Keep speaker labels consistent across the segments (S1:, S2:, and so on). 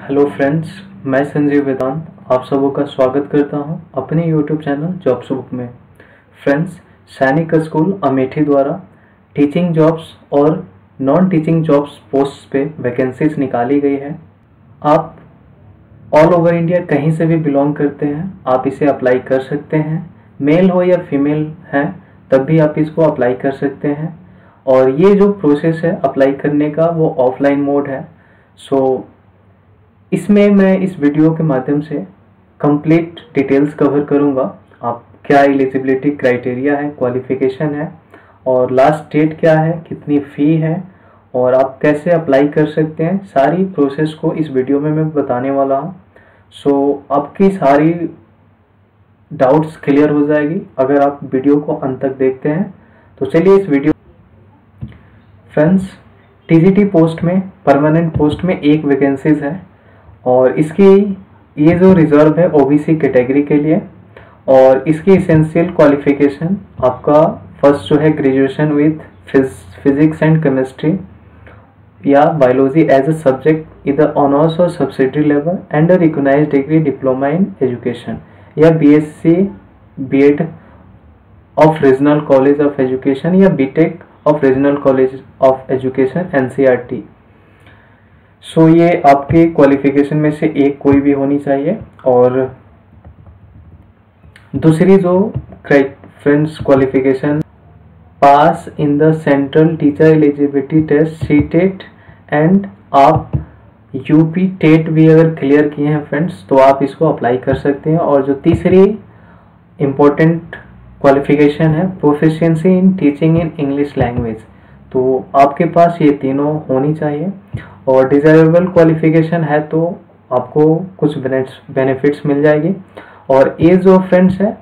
S1: Hello friends, मैं संजीव वेदांत आप सबों का स्वागत करता हूं अपने यूट्यूब चैनल जॉब्स बुक में। फ्रेंड्स, सैनिक स्कूल अमेठी द्वारा टीचिंग जॉब्स और नॉन टीचिंग जॉब्स पोस्ट पे वैकेंसीज निकाली गई है। आप ऑल ओवर इंडिया कहीं से भी बिलोंग करते हैं, आप इसे अप्लाई कर सकते हैं। मेल हो या फीमेल हैं तब भी आप इसको अप्लाई कर सकते हैं। और ये जो प्रोसेस है अप्लाई करने का वो ऑफलाइन मोड है। इसमें मैं इस वीडियो के माध्यम से कंप्लीट डिटेल्स कवर करूंगा। आप क्या एलिजिबिलिटी क्राइटेरिया है, क्वालिफिकेशन है और लास्ट डेट क्या है, कितनी फ़ी है और आप कैसे अप्लाई कर सकते हैं, सारी प्रोसेस को इस वीडियो में मैं बताने वाला हूं। आपकी सारी डाउट्स क्लियर हो जाएगी अगर आप वीडियो को अंत तक देखते हैं। तो चलिए इस वीडियो। फ्रेंड्स, टीजीटी पोस्ट में, परमानेंट पोस्ट में एक वैकेंसीज है और इसकी ये जो रिजर्व है ओबीसी कैटेगरी के लिए। और इसकी एसेंशियल क्वालिफिकेशन आपका फर्स्ट जो है graduation with physics and chemistry या बायोलॉजी एज अ सब्जेक्ट इधर ऑनर्स और subsidiary level and a recognised degree diploma in education या BSc BEd of regional college of education या BTech of regional college of education NCERT. ये आपके qualification में से एक कोई भी होनी चाहिए। और दूसरी जो friends qualification, pass in the central teacher eligibility test CTET and आप यूपी टेट भी अगर क्लियर किए हैं फ्रेंड्स तो आप इसको अप्लाई कर सकते हैं। और जो तीसरी इम्पोर्टेंट क्वालिफिकेशन है proficiency in teaching in English language, तो आपके पास ये तीनों होनी चाहिए। और डिजायरेबल क्वालिफिकेशन है तो आपको कुछ बेनिफिट्स मिल जाएगी। और एज जो फ्रेंड्स है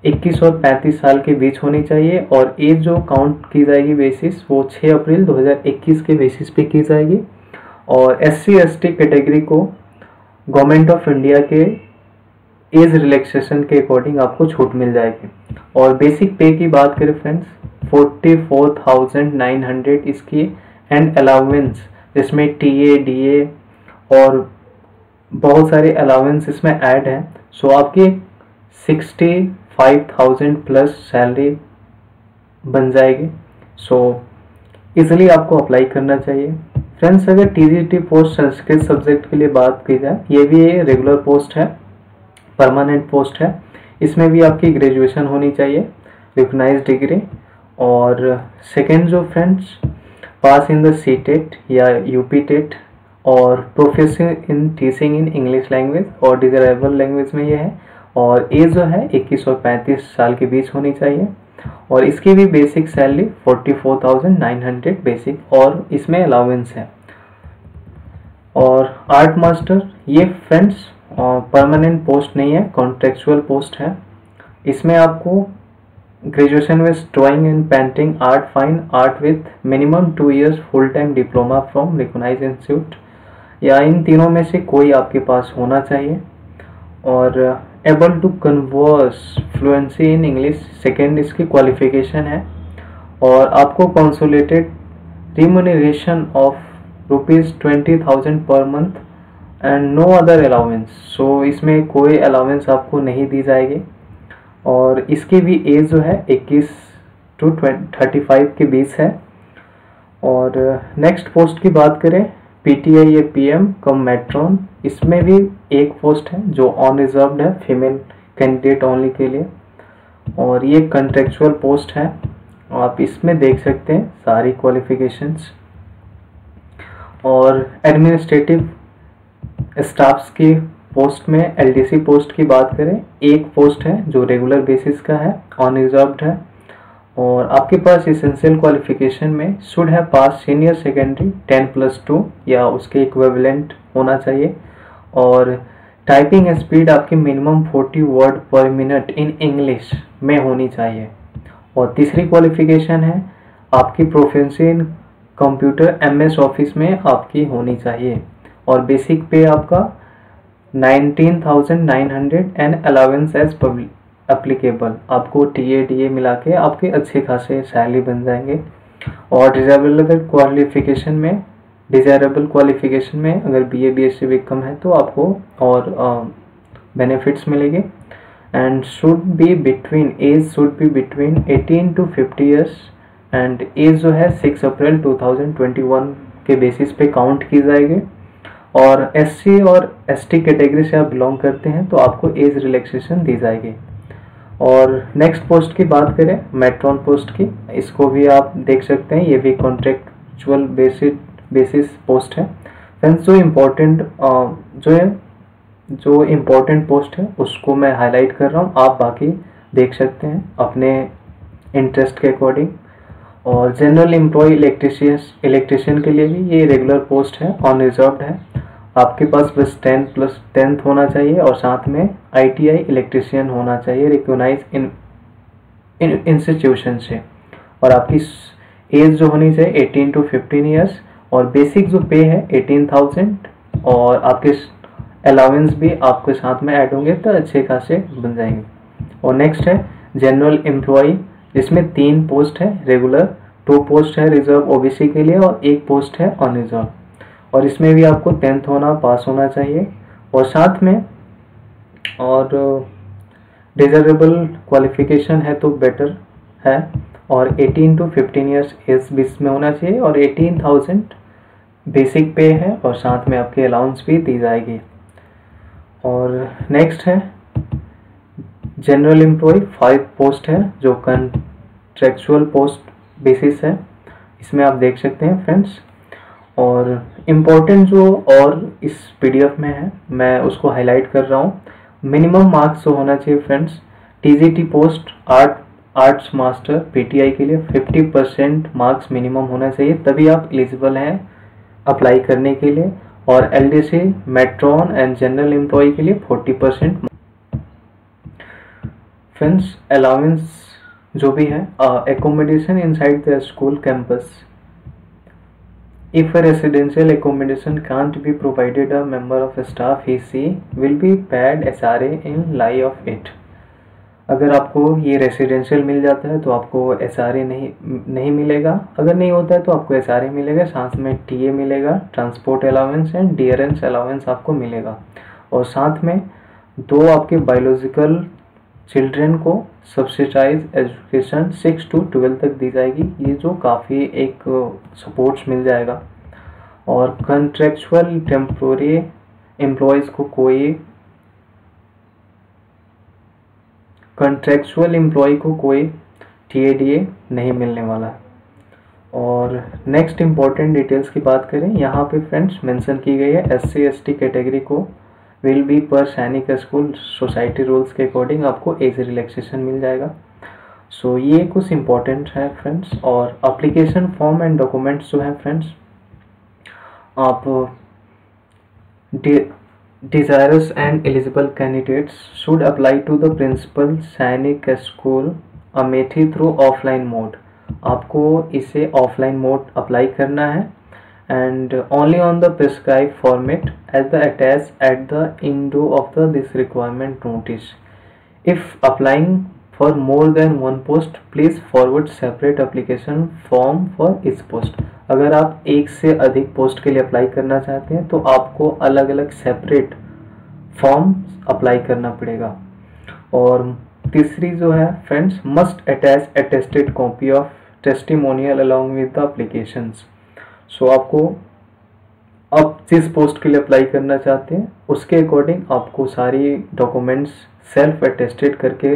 S1: 21 और 35 साल के बीच होनी चाहिए। और एज जो काउंट की जाएगी बेसिस वो 6 अप्रैल 2021 के बेसिस पे की जाएगी। और SC ST कैटेगरी को गवर्नमेंट ऑफ इंडिया के एज रिलैक्सेशन के अकॉर्डिंग आपको छूट मिल जाएगी। और बेसिक पे की बात करें फ्रेंड्स 44,900 इसकी एंड अलाउंस, जिसमें TA DA और बहुत सारे अलाउंस इसमें ऐड हैं। आपकी 65,000 प्लस सैलरी बन जाएगी। इजीली आपको अप्लाई करना चाहिए। फ्रेंड्स, अगर TGT पोस्ट संस्कृत सब्जेक्ट के लिए बात की जाए, ये भी रेगुलर पोस्ट है, परमानेंट पोस्ट है। इसमें भी आपकी ग्रेजुएशन होनी चाहिए, रिकॉग्नाइज्ड डिग्री। और सेकेंड जो friends, pass in the CTET या यूपी टेट और profession in teaching in English language और डिजायरेबल लैंग्वेज में ये है। और एज जो है 21 और 35 साल के बीच होनी चाहिए। और इसकी भी बेसिक सैलरी 44,900 बेसिक और इसमें अलाउंस है। और आर्ट मास्टर, ये फ्रेंड्स परमानेंट पोस्ट नहीं है, कॉन्ट्रेक्चुअल पोस्ट है। इसमें आपको graduation with drawing and painting art, fine art with minimum 2 years full time diploma from recognised institute या इन तीनों में से कोई आपके पास होना चाहिए। और able to converse fluency in English, second इसकी क्वालिफिकेशन है। और आपको कंसोलिडेटेड रिम्यूनरेशन ऑफ ₹20,000 पर month and no other allowance. इसमें कोई अलाउंस आपको नहीं दी जाएगी। और इसकी भी एज जो है 21 to 35 के बीच है। और नेक्स्ट पोस्ट की बात करें PTI या PM कम मेट्रॉन, इसमें भी एक पोस्ट है जो ऑन रिजर्व्ड है फीमेल कैंडिडेट ओनली के लिए। और ये कॉन्ट्रेक्चुअल पोस्ट है, आप इसमें देख सकते हैं सारी क्वालिफिकेशंस। और एडमिनिस्ट्रेटिव स्टाफ्स की पोस्ट में LDC पोस्ट की बात करें, एक पोस्ट है जो रेगुलर बेसिस का है, ऑन रिजर्व्ड है। और आपके पास एसेंशियल क्वालिफिकेशन में शुड है पास सीनियर सेकेंडरी 10+2 या उसके इक्विवेलेंट होना चाहिए। और टाइपिंग स्पीड आपकी मिनिमम 40 वर्ड पर मिनट इन इंग्लिश में होनी चाहिए। और तीसरी क्वालिफिकेशन है आपकी प्रोफिशिएंसी इन कंप्यूटर MS ऑफिस में आपकी होनी चाहिए। और बेसिक पे आपका 19,900 एंड अलाउंस एज एप्लीकेबल, आपको TA DA मिला के आपके अच्छे खासे सैलरी बन जाएंगे। और डिसेबल क्वालिफिकेशन में डिज़ायरेबल क्वालिफिकेशन में अगर BA BSc BCom है तो आपको और बेनिफिट्स मिलेंगे। And age should be between 18 to 50 years, and age जो है 6 अप्रैल 2021 के बेसिस पे काउंट की जाएगी। और SC और ST कैटेगरी से आप बिलोंग करते हैं तो आपको एज रिलैक्सेशन दी जाएगी। और नेक्स्ट पोस्ट की बात करें मेट्रॉन पोस्ट की, इसको भी आप देख सकते हैं, ये भी कॉन्ट्रेक्चुअल बेसिस पोस्ट है। फ्रेंड्स जो इम्पोर्टेंट पोस्ट है उसको मैं हाईलाइट कर रहा हूँ, आप बाकी देख सकते हैं अपने इंटरेस्ट के अकॉर्डिंग। और जनरल एम्प्लॉय इलेक्ट्रीशियन के लिए भी ये रेगुलर पोस्ट है, ऑन रिजर्व्ड है। आपके पास बस 10th होना चाहिए और साथ में ITI इलेक्ट्रीशियन होना चाहिए रिकॉग्नाइज इंस्टीट्यूशन से। और आपकी एज जो होनी चाहिए 18 to 15 ईयर्स, और बेसिक जो पे है 18,000, और आपके अलाउंस भी आपके साथ में ऐड होंगे तो अच्छे खासे बन जाएंगे। और नेक्स्ट है जनरल एम्प्लॉय, जिसमें 3 पोस्ट है रेगुलर, 2 पोस्ट है रिजर्व OBC के लिए और 1 पोस्ट है ऑन रिजर्व। और इसमें भी आपको 10th पास होना चाहिए, और साथ में और डिज़ायरेबल क्वालिफिकेशन है तो बेटर है, और 18 to 15 ईयर्स एज बीच में होना चाहिए, और 18,000 बेसिक पे है और साथ में आपके अलाउंस भी दी जाएगी। और नेक्स्ट है जनरल एम्प्लॉय, 5 पोस्ट है जो कॉन्ट्रेक्चुअल पोस्ट बेसिस है, इसमें आप देख सकते हैं फ्रेंड्स। और इम्पोर्टेंट जो और इस PDF में है मैं उसको हाईलाइट कर रहा हूँ। मिनिमम मार्क्स जो होना चाहिए friends, TGT post arts master PTI के लिए 50% मार्क्स मिनिमम होना चाहिए, तभी आप एलिजिबल हैं अप्लाई करने के लिए। और LDC मेट्रॉन एंड जनरल एम्प्लॉय के लिए 40%। फ्रेंड्स अलाउंस जो भी है, accommodation inside the school campus, if a residential accommodation can't be provided, a member of staff he/she will be paid SRA in lieu of it। अगर आपको ये residential मिल जाता है तो आपको SRA नहीं मिलेगा, अगर नहीं होता है तो आपको SRA मिलेगा, साथ में TA मिलेगा, transport allowance and dearness allowance आपको मिलेगा। और साथ में 2 आपके बायोलॉजिकल चिल्ड्रेन को सब्सिडाइज एजुकेशन 6 to 12 तक दी जाएगी, ये जो काफ़ी एक सपोर्ट्स मिल जाएगा। और कॉन्ट्रेक्चुअल टेम्पोररी एम्प्लॉयज़ को कोई TADA नहीं मिलने वाला है। और नेक्स्ट इम्पॉर्टेंट डिटेल्स की बात करें, यहाँ पे फ्रेंड्स मेंशन की गई है SC ST कैटेगरी को विल बी पर सैनिक स्कूल सोसाइटी रूल्स के अकॉर्डिंग आपको एज रिलैक्सेशन मिल जाएगा। सो ये कुछ इम्पोर्टेंट है फ्रेंड्स। और अप्लीकेशन फॉर्म एंड डॉक्यूमेंट्स जो है फ्रेंड्स, आप desirous and eligible candidates should apply to the principal सैनिक school Amethi through offline mode. आपको इसे ऑफलाइन मोड अप्लाई करना है, and only on the prescribed format as the attached at the end of this requirement notice. If applying for more than one post, please forward separate application form for each post। अगर आप एक से अधिक post के लिए apply करना चाहते हैं तो आपको अलग अलग सेपरेट फॉर्म अप्लाई करना पड़ेगा। और तीसरी जो है friends, must attach attested copy of testimonial along with the applications. So आपको आप जिस पोस्ट के लिए अप्लाई करना चाहते हैं उसके अकॉर्डिंग आपको सारी डॉक्यूमेंट्स सेल्फ अटेस्टेड करके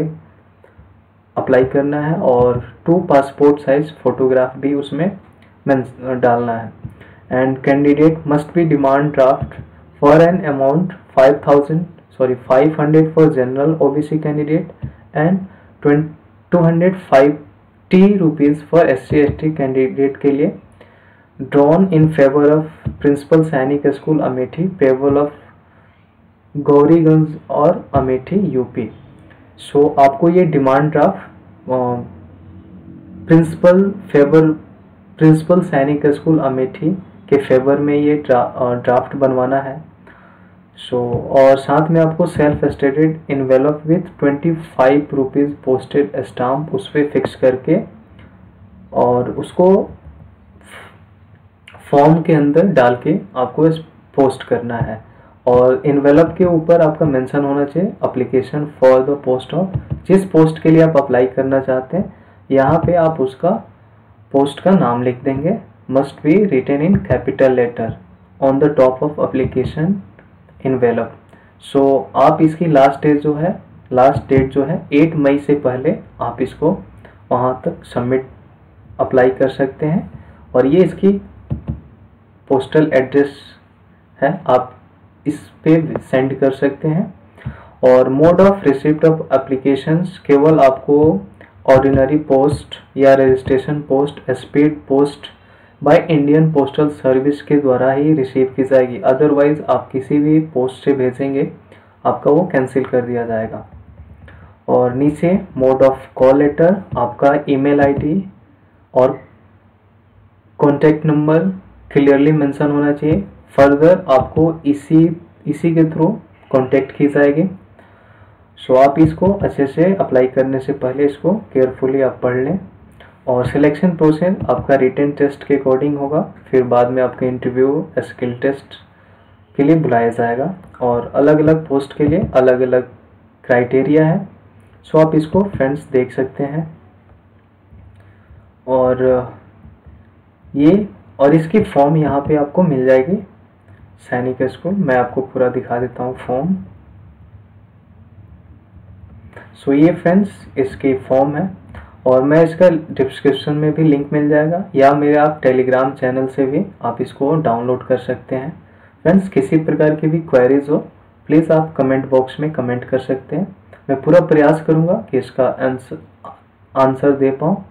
S1: अप्लाई करना है, और 2 पासपोर्ट साइज फोटोग्राफ भी उसमें डालना है। And candidate must be demand draft for an amount 500 for general OBC candidate and 250 rupees for SC ST candidate के लिए, drawn in favour of principal Sainik school Amethi, payable of Gauriganj और अमेठी UP। सो आपको ये demand draft principal Sainik school Amethi के favour में ये draft बनवाना है। और साथ में आपको self stated envelope with 25 rupees posted stamp उस पर फिक्स करके और उसको फॉर्म के अंदर डाल के आपको इस पोस्ट करना है। और इन्वेलप के ऊपर आपका मेंशन होना चाहिए application for the post of, जिस पोस्ट के लिए आप अप्लाई करना चाहते हैं यहाँ पे आप उसका पोस्ट का नाम लिख देंगे। Must be written in capital letter on the top of application envelope. So आप इसकी लास्ट डेट जो है 8 मई से पहले आप इसको वहाँ तक सबमिट अप्लाई कर सकते हैं। और ये इसकी पोस्टल एड्रेस है, आप इस पे सेंड कर सकते हैं। और mode of receipt of applications केवल आपको ऑर्डिनरी पोस्ट या registration post, speed post by Indian postal service के द्वारा ही रिसीव की जाएगी। अदरवाइज आप किसी भी पोस्ट से भेजेंगे आपका वो कैंसिल कर दिया जाएगा। और नीचे मोड ऑफ कॉल लेटर, आपका ईमेल आईडी और कॉन्टैक्ट नंबर क्लियरली मेंशन होना चाहिए। फर्दर आपको इसी के थ्रू कांटेक्ट की जाएगी। सो आप इसको अच्छे से अप्लाई करने से पहले इसको केयरफुली आप पढ़ लें। और सिलेक्शन प्रोसेस आपका रिटन टेस्ट के अकॉर्डिंग होगा, फिर बाद में आपका इंटरव्यू स्किल टेस्ट के लिए बुलाया जाएगा। और अलग अलग पोस्ट के लिए अलग अलग क्राइटेरिया है। सो आप इसको फ्रेंड्स देख सकते हैं। और इसकी फॉर्म यहाँ पे आपको मिल जाएगी सैनिक स्कूल। मैं आपको पूरा दिखा देता हूँ फॉर्म। सो ये फ्रेंड्स इसकी फॉर्म है और मैं इसका डिस्क्रिप्शन में भी लिंक मिल जाएगा, या मेरे आप टेलीग्राम चैनल से भी आप इसको डाउनलोड कर सकते हैं। फ्रेंड्स किसी प्रकार की भी क्वेरीज हो प्लीज़ आप कमेंट बॉक्स में कमेंट कर सकते हैं। मैं पूरा प्रयास करूँगा कि इसका आंसर दे पाऊँ।